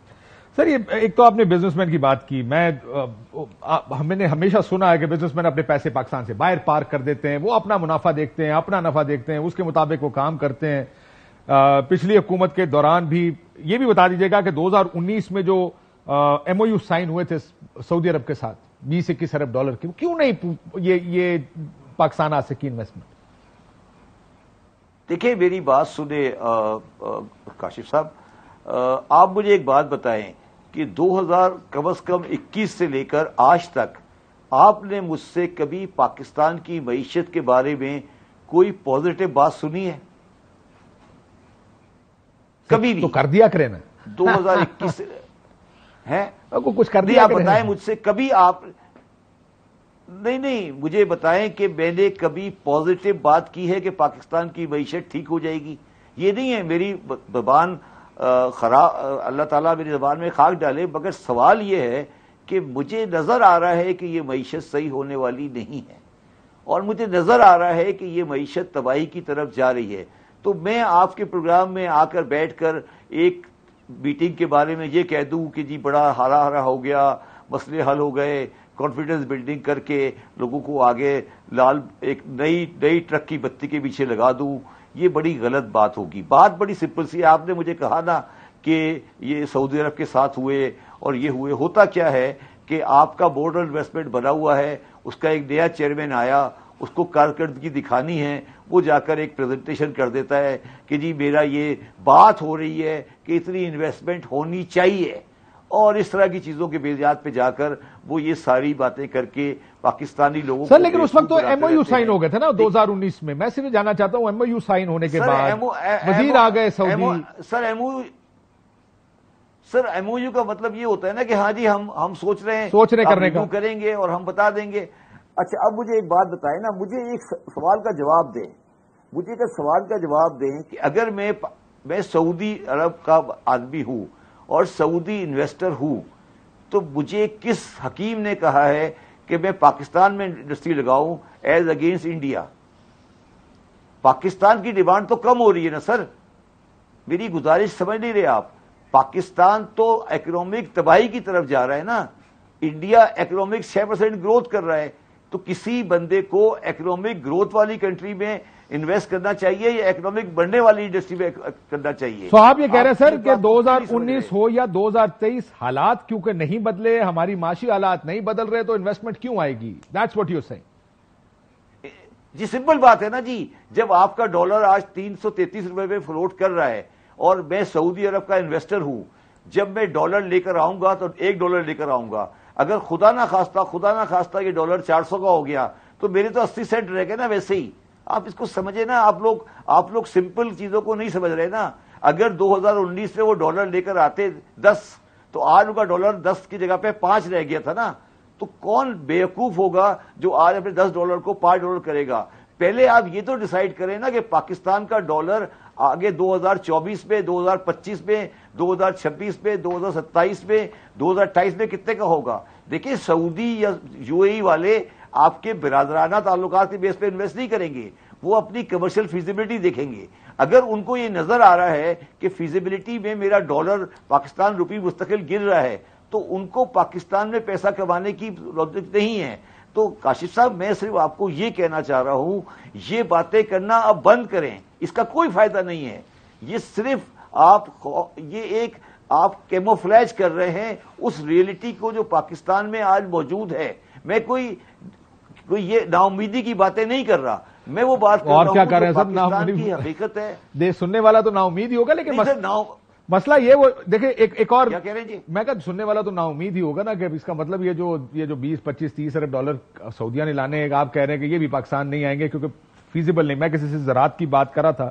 سر یہ ایک تو آپ نے بزنس مین کی بات کی, ہم نے ہمیشہ سنا ہے کہ بزنس مین اپنے پیسے پاکستان سے باہر پارک کر دیتے ہیں, وہ اپنا منافع دیکھتے ہیں, اپنا نفع دیکھتے ہیں, اس کے مطابق وہ کام کرتے ہیں. پچھلی حکومت کے دوران بھی یہ بھی بتا دیجیے گا کہ 2019 میں جو ایم او یو سائن ہوئے تھے سعودی عرب کے ساتھ 20-21 ارب ڈالر کے, کیوں نہیں یہ پاکستان آ سکی انویسٹمنٹ؟ دیکھیں میری بات سنیں کاشف صاحب, آپ مجھے ایک بات بتائیں کہ 2000 کم از کم 21 سے لے کر آج تک آپ نے مجھ سے کبھی پاکستان کی معیشت کے بارے میں کوئی پازیٹو بات سنی ہے؟ کبھی بھی تو کر دیا کرے نا. 2021 ہے کچھ کر دیا, بتائیں مجھ سے کبھی آپ نہیں مجھے بتائیں کہ میں نے کبھی پازیٹو بات کی ہے کہ پاکستان کی معیشت ٹھیک ہو جائے گی؟ یہ نہیں ہے. میری زبان خراب, اللہ تعالیٰ میری زبان میں خاک ڈالے, مگر سوال یہ ہے کہ مجھے نظر آ رہا ہے کہ یہ معیشت صحیح ہونے والی نہیں ہے, اور مجھے نظر آ رہا ہے کہ یہ معیشت تباہی کی طرف جا رہی ہے. تو میں آپ کے پروگرام میں آ کر بیٹھ کر ایک میٹنگ کے بارے میں یہ کہہ دوں کہ جی بڑا ہرا ہرا ہو گیا, مسئلے حل ہو گئے, کانفیڈنس بلڈنگ کر کے لوگوں کو آگے ایک نئی ٹرک کی بتی کے پیچھے لگا دوں، یہ بڑی غلط بات ہوگی. بات بڑی سمپل سی. آپ نے مجھے کہا نا کہ یہ سعودی عرب کے ساتھ ہوئے اور یہ ہوئے. ہوتا کیا ہے کہ آپ کا بورڈ آف انویسٹمنٹ بنا ہوا ہے، اس کا ایک نیا چیئرمین آیا، اس کو کارکردگی دکھانی ہے، وہ جا کر ایک پریزنٹیشن کر دیتا ہے کہ جی میرا یہ بات ہو رہی ہے کہ اتنی انویسٹمنٹ ہونی چاہیے، اور اس طرح کی چیزوں کے بیجات پہ جا کر وہ یہ ساری باتیں کر کے پاکستانی لوگوں سر لیکن اس وقت تو ایم او یو سائن ہو گئے تھے نا 2019 میں. میں صرف جاننا چاہتا ہوں ایم او یو سائن ہونے کے بعد وزیر آ گئے سعودی. سر ایم او یو کا مطلب یہ ہوتا ہے نا کہ ہاں جی ہم سوچ رہے ہیں کرنے کا کریں گے اور ہم بتا دیں گے. اچھا اب مجھے ایک بات بتائیں نا، مجھے ایک سوال کا جواب دیں، مجھے ایک سوال کا جواب دیں کہ اگر میں سعودی عرب کا آدمی ہوں اور سعودی انویسٹر ہوں تو مجھے کس حکیم نے کہا ہے کہ میں پاکستان میں انڈسٹری لگاؤں ایز اگینسٹ انڈیا؟ پاکستان کی ڈیمانڈ تو کم ہو رہی ہے نا سر، میری گزارش سمجھ نہیں رہے آپ. پاکستان تو اکنامک تباہی کی طرف جا رہا ہے نا، انڈیا اکنامک 6% گروتھ کر رہا ہے. تو کسی بندے کو اکنامک گروتھ والی کنٹری میں انویسٹ کرنا چاہیے یا اکنامک بڑھنے والی انڈسٹری میں کرنا چاہیے؟ تو آپ یہ کہہ رہے ہیں سر کہ 2019 ہو یا 2023 حالات کیونکہ نہیں بدلے، ہماری معاشی حالات نہیں بدل رہے تو انویسٹمنٹ کیوں آئے گی؟ That's what you are seeing. جی سمپل بات ہے نا جی، جب آپ کا ڈالر آج 333 روپے میں فلوٹ کر رہا ہے اور میں سعودی عرب کا انویسٹر ہوں، جب میں ڈالر لے کر آؤں گا تو $1 لے کر آؤں گا. اگر خدا نہ خواستہ یہ ڈالر 400 کا ہو گیا تو میرے تو 80 سینٹ رہ گئے نا. ویسے ہی آپ اس کو سمجھے نا، آپ لوگ سمپل چیزوں کو نہیں سمجھ رہے نا. اگر 2019 میں وہ ڈالر لے کر آتے 10 تو آج ان کا ڈالر 10 کی جگہ پہ 5 رہ گیا تھا نا. تو کون بیوقوف ہوگا جو آج اپنے $10 کو $5 کرے گا؟ پہلے آپ یہ تو ڈیسائیڈ کریں نا کہ پاکستان کا ڈالر آگے 2024 میں، 2025 میں، 2026 میں، 2027 میں، 2028 میں کتنے کا ہوگا. دیکھیں سعودی یا یو اے ای والے آپ کے برادرانہ تعلقات کے بیس پہ انویسٹ نہیں کریں گے، وہ اپنی کمرشل فیزیبلٹی دیکھیں گے. اگر ان کو یہ نظر آ رہا ہے کہ فیزیبلٹی میں میرا ڈالر پاکستان روپی مستقل گر رہا ہے تو ان کو پاکستان میں پیسہ کمانے کی ضرورت نہیں ہے. تو کاشف صاحب میں صرف آپ کو یہ کہنا چاہ رہا ہوں، یہ باتیں کرنا اب بند کریں، اس کا کوئی فائدہ نہیں ہے. یہ صرف آپ کیموفلیج کر رہے ہیں اس ریئلٹی کو جو پاکستان میں آج موجود ہے. میں کوئی یہ نا امیدی کی باتیں نہیں کر رہا، میں وہ بات کر رہا ہوں اور کیا کر رہے ہیں سر؟ پاکستان کی حقیقت ہے. سننے والا تو نا امید ہی ہوگا، لیکن مسئلہ یہ وہ دیکھیں ایک اور کیا کہہ رہے ہیں جی؟ میں کہا سننے والا تو نا امید ہی ہوگا نا کہ اس کا مطلب یہ جو 20 25 30 ارب ڈالر سعودیہ نے لانے ہیں، آپ کہہ رہے ہیں کہ یہ بھی پاکستان نہیں آئیں گے کیونکہ فیزیبل نہیں. میں کسی سے زراعت کی بات کر رہا تھا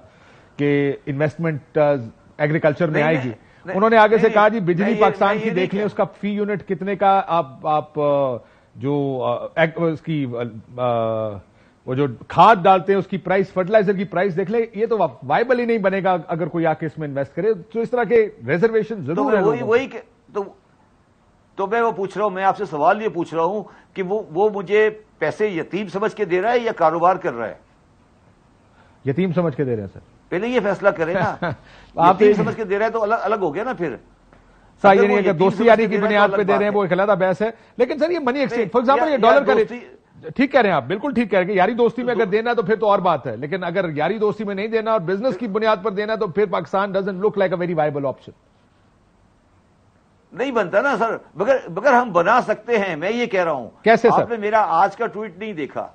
کہ انویسٹمنٹ ایگریکلچر میں آئے گی، انہوں نے آگے سے کہا جی بجلی پاکستان کی دیکھ لیں، اس کا فی یونٹ کتنے کا آپ جو اس کی وہ جو کھاد ڈالتے ہیں اس کی پرائس، فرٹیلائزر کی پرائس دیکھ لیں، یہ تو وائبل ہی نہیں بنے گا اگر کوئی آ کے اس میں انویسٹ کرے. تو اس طرح کے ریزرویشن ضرور ہے. تو میں وہ پوچھ رہا ہوں، میں آپ سے سوال یہ پوچھ رہا ہوں کہ وہ مجھے پیسے یتیم سمجھ کے دے رہا ہے یا کاروبار کر رہا ہے؟ یتیم سمجھ کے دے رہے ہیں سر. پہلے یہ فیصلہ کریں نا. آپ یتیم سمجھ کے دے رہے ہیں تو الگ ہو گیا نا. پھر سر یہ نہیں ہے کہ دوستی یاری کی بنیاد پہ دے رہے ہیں، وہ ایک علیحدہ بحث ہے. لیکن سر یہ منی ایکسچینج فار ایگزامپل یہ ڈالر کا ٹھیک کہہ رہے ہیں آپ، بالکل ٹھیک کہہ رہے ہیں. یاری دوستی میں اگر دینا تو پھر تو اور بات ہے، لیکن اگر یاری دوستی میں نہیں دینا اور بزنس کی بنیاد پر دینا تو پھر Pakistan doesn't look like a very viable option. نہیں بنتا نا سر. مگر ہم بنا سکتے ہیں، میں یہ کہہ رہا ہوں. کیسے سر؟ آپ نے میرا آج کا ٹویٹ نہیں دیکھا.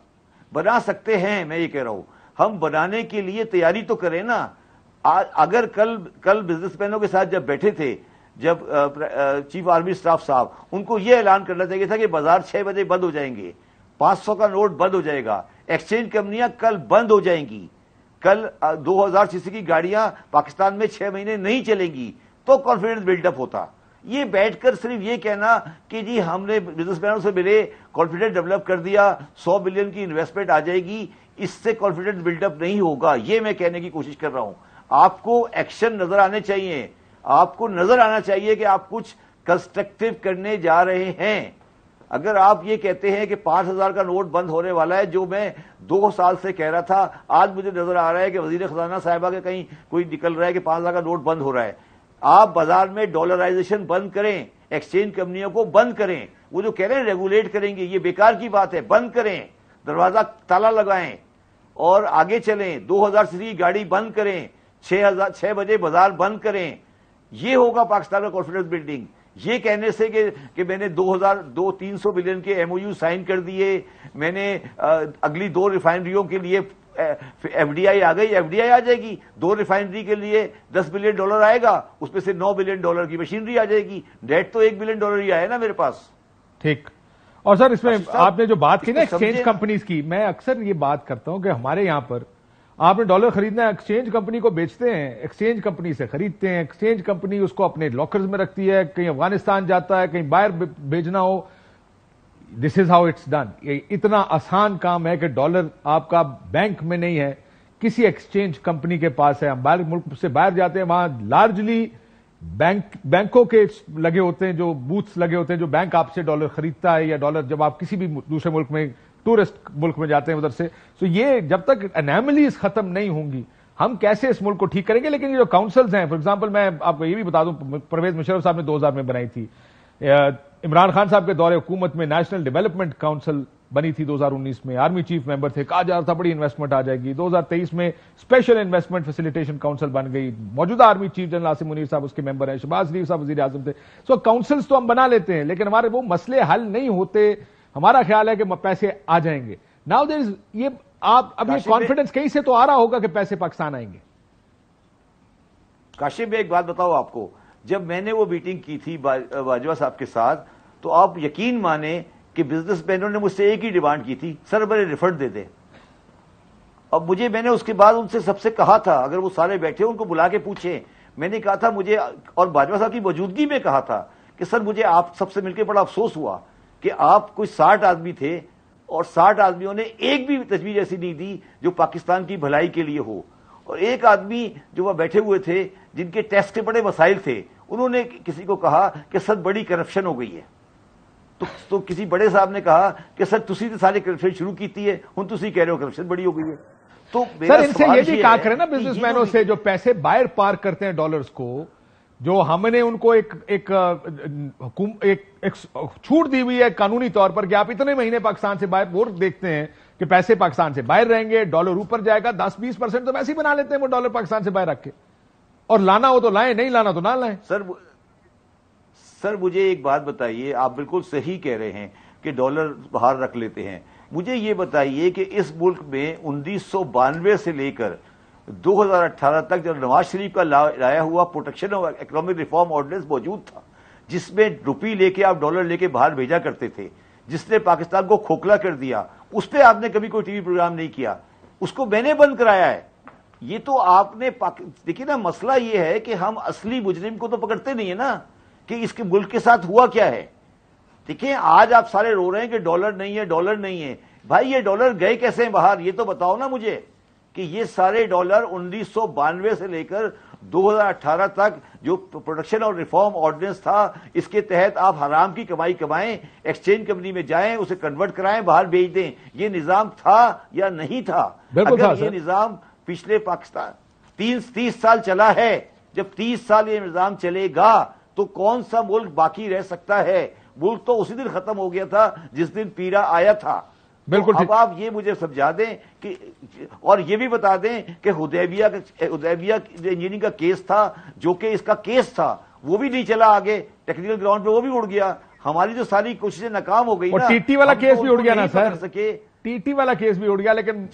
بنا سکتے ہیں، میں یہ کہہ رہا ہوں. ہم بنانے کے لیے تیاری تو کریں نا. اگر کل بزنس مینوں کے ساتھ جب بیٹھے تھے، جب چیف آرمی سٹاف صاحب، ان کو یہ اعلان کرنا چاہیے تھا کہ بازار 6 بجے بند ہو جائیں گے، 500 کا نوٹ بند ہو جائے گا، ایکسچینج کمپنیاں کل بند ہو جائیں گی، کل 2000 cc کی گاڑیاں پاکستان میں 6 مہینے نہیں چلیں گی، تو کانفیڈنس بلڈ اپ ہوتا. یہ بیٹھ کر صرف یہ کہنا کہ جی ہم نے بزنس مینوں سے ملے، کانفیڈنس ڈیولپ کر دیا، 100 بلین کی انویسٹمنٹ آ جائے گی، اس سے کانفیڈنس بلڈ اپ نہیں ہوگا. یہ میں کہنے کی کوشش کر رہا ہوں. آپ کو ایکشن نظر آنے چاہیے، آپ کو نظر آنا چاہیے کہ آپ کچھ کنسٹرکٹیو کرنے جا رہے ہیں. اگر آپ یہ کہتے ہیں کہ 5000 کا نوٹ بند ہونے والا ہے، جو میں 2 سال سے کہہ رہا تھا، آج مجھے نظر آ رہا ہے کہ وزیر خزانہ صاحبہ کے کہیں کوئی نکل رہا ہے کہ 5000 کا نوٹ بند ہو رہا ہے. آپ بازار میں ڈالرائزیشن بند کریں، ایکسچینج کمپنیوں کو بند کریں. وہ جو کہہ رہے ہیں ریگولیٹ کریں گے، یہ بیکار کی بات ہے. بند کریں، دروازہ تالا لگائیں اور آگے چلیں. 2000 سی کی گاڑی بند کریں، 6 بجے بازار بند کریں. یہ ہوگا پاکستان کا کانفیڈنس بلڈنگ. یہ کہنے سے کہ میں نے 300 بلین کے ایم او یو سائن کر دیے، میں نے اگلی 2 ریفائنریوں کے لیے ایف ڈی آئی آ گئی، ایف ڈی آئی آ جائے گی. 2 ریفائنری کے لیے $10 بلین آئے گا، اس میں سے $9 بلین کی مشینری آ جائے گی. ڈیٹ تو $1 بلین ہی آیا نا میرے پاس. ٹھیک. اور سر اس میں آپ نے جو بات کی نا ایکسچینج کمپنیز کی، میں اکثر یہ بات کرتا ہوں کہ ہمارے یہاں پر آپ نے ڈالر خریدنا ہے، ایکسچینج کمپنی کو بیچتے ہیں، ایکسچینج کمپنی سے خریدتے ہیں، ایکسچینج کمپنی اس کو اپنے لاکرز میں رکھتی ہے، کہیں افغانستان جاتا ہے، کہیں باہر بھیجنا ہو. دس از ہاؤ اٹس ڈن. یہ اتنا آسان کام ہے کہ ڈالر آپ کا بینک میں نہیں ہے، کسی ایکسچینج کمپنی کے پاس ہے. ہم باہر ملک سے باہر جاتے ہیں، وہاں لارجلی بینکوں کے لگے ہوتے ہیں، جو بوتھس لگے ہوتے ہیں، جو بینک آپ سے ڈالر خریدتا ہے یا ڈالر جب آپ کسی بھی دوسرے ملک میں ٹورسٹ ملک میں جاتے ہیں ادھر سے. تو یہ جب تک انیملیز ختم نہیں ہوں گی ہم کیسے اس ملک کو ٹھیک کریں گے. لیکن یہ جو کاؤنسلز ہیں، فار ایگزامپل میں آپ کو یہ بھی بتا دوں، پرویز مشرف صاحب نے 2000 میں بنائی تھی. عمران خان صاحب کے دور حکومت میں نیشنل ڈیولپمنٹ کاؤنسل بنی تھی 2019 میں، آرمی چیف ممبر تھے، کہا جا رہا تھا بڑی انویسٹمنٹ آ جائے گی. 2023 میں اسپیشل انویسٹمنٹ فیسیلیٹیشن کاؤنسل بن گئی. موجودہ army chief general Asim Munir صاحب اس کے ممبر ہیں، شہباز شریف صاحب وزیر اعظم تھے. سو کاؤنسلز تو ہم بنا لیتے ہیں لیکن ہمارے وہ مسئلے حل نہیں ہوتے. ہمارا خیال ہے کہ پیسے آ جائیں گے. ناؤ دیر از یہ آپ ابھی کانفیڈنس کہیں سے تو آ رہا ہوگا کہ پیسے پاکستان آئیں گے. کاشف میں ایک بات بتاؤ آپ کو، جب میں نے وہ میٹنگ کی تھی باجوہ صاحب کے ساتھ تو آپ یقین مانیں کہ بزنس مینوں نے مجھ سے ایک ہی ڈیمانڈ کی تھی، سر میرے ریفنڈ دے دیں. اب میں نے اس کے بعد ان سے سب سے کہا تھا، اگر وہ سارے بیٹھے ان کو بلا کے پوچھیں، میں نے کہا تھا مجھے، اور باجوہ صاحب کی موجودگی میں کہا تھا کہ سر مجھے آپ سب سے مل کے بڑا افسوس ہوا کہ آپ کوئی 60 آدمی تھے اور 60 آدمیوں نے ایک بھی تجویز ایسی نہیں دی جو پاکستان کی بھلائی کے لیے ہو. اور ایک آدمی جو وہاں بیٹھے ہوئے تھے جن کے ٹیکس کے بڑے مسائل تھے، انہوں نے کسی کو کہا کہ سر بڑی کرپشن ہو گئی ہے. تو کسی بڑے صاحب نے کہا کہ سر تسی تو سارے کرپشن شروع کیتی ہے، ہن تسی کہہ رہے ہو کرپشن بڑی ہو گئی ہے. تو سر ان سے یہ بھی کہا کریں نا بزنس مینوں سے جو پیسے باہر پارک کرتے ہیں ڈالرز کو، جو ہم نے ان کو ایک چھوٹ دی ہوئی ہے قانونی طور پر کہ آپ اتنے مہینے پاکستان سے باہر، وہ دیکھتے ہیں کہ پیسے پاکستان سے باہر رہیں گے، ڈالر اوپر جائے گا، 10-20% تو ویسے ہی بنا لیتے ہیں وہ ڈالر پاکستان سے باہر رکھ کے، اور لانا ہو تو لائیں، نہیں لانا تو نہ لائیں. سر مجھے ایک بات بتائیے، آپ بالکل صحیح کہہ رہے ہیں کہ ڈالر باہر رکھ لیتے ہیں. مجھے یہ بتائیے کہ اس ملک میں 1992 سے لے کر 2018 تک جب نواز شریف کا لایا ہوا پروٹیکشن اور اکنامک ریفارم آرڈیننس موجود تھا، جس میں روپی لے کے آپ ڈالر لے کے باہر بھیجا کرتے تھے، جس نے پاکستان کو کھوکھلا کر دیا، اس پہ آپ نے کبھی کوئی ٹی وی پروگرام نہیں کیا. اس کو میں نے بند کرایا ہے. یہ تو آپ نے دیکھیے نا، مسئلہ یہ ہے کہ ہم اصلی مجرم کو تو پکڑتے نہیں ہیں نا کہ اس کے ملک کے ساتھ ہوا کیا ہے. دیکھیں آج آپ سارے رو رہے ہیں کہ ڈالر نہیں ہے، ڈالر نہیں ہے. بھائی یہ ڈالر گئے کیسے ہیں باہر، یہ تو بتاؤ نا مجھے کہ یہ سارے ڈالر 1992 سے لے کر 2018 تک جو پروڈکشن اور ریفارم آرڈیننس تھا، اس کے تحت آپ حرام کی کمائی کمائیں، ایکسچینج کمپنی میں جائیں، اسے کنورٹ کرائیں، باہر بھیج دیں. یہ نظام تھا یا نہیں تھا؟ اگر یہ نظام پچھلے پاکستان 30 سال چلا ہے، جب 30 سال یہ نظام چلے گا تو کون سا ملک باقی رہ سکتا ہے؟ ملک تو اسی دن ختم ہو گیا تھا جس دن پیرا آیا تھا. بالکل. اب آپ یہ مجھے سمجھا دیں کہ، اور یہ بھی بتا دیں کہ حدیبیہ انجینئرنگ کا کیس تھا، جو کہ اس کا کیس تھا وہ بھی نہیں چلا آگے، ٹیکنیکل گراؤنڈ پہ وہ بھی اڑ گیا. ہماری جو ساری کوششیں ناکام ہو گئی نا. ٹی ٹی والا کیس بھی اڑ گیا نا سر، سکے ٹی ٹی والا کیس بھی اڑ گیا. لیکن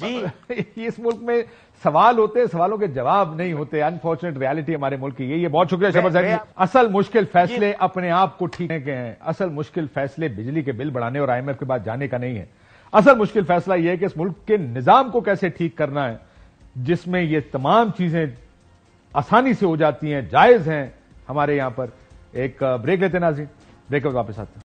اس ملک میں سوال ہوتے، سوالوں کے جواب نہیں ہوتے. انفارچونیٹ ریالٹی ہمارے ملک کی یہی ہے. بہت شکریہ شہباز صاحب. اصل مشکل فیصلے اپنے آپ کو ٹھیک کرنے کے ہیں. اصل مشکل فیصلے بجلی کے بل بڑھانے اور IMF کے بعد جانے کا نہیں ہے. اصل مشکل فیصلہ یہ ہے کہ اس ملک کے نظام کو کیسے ٹھیک کرنا ہے، جس میں یہ تمام چیزیں آسانی سے ہو جاتی ہیں، جائز ہیں. ہمارے یہاں پر ایک بریک لیتے ہیں ناظرین، بریک کے بعد واپس آتے ہیں.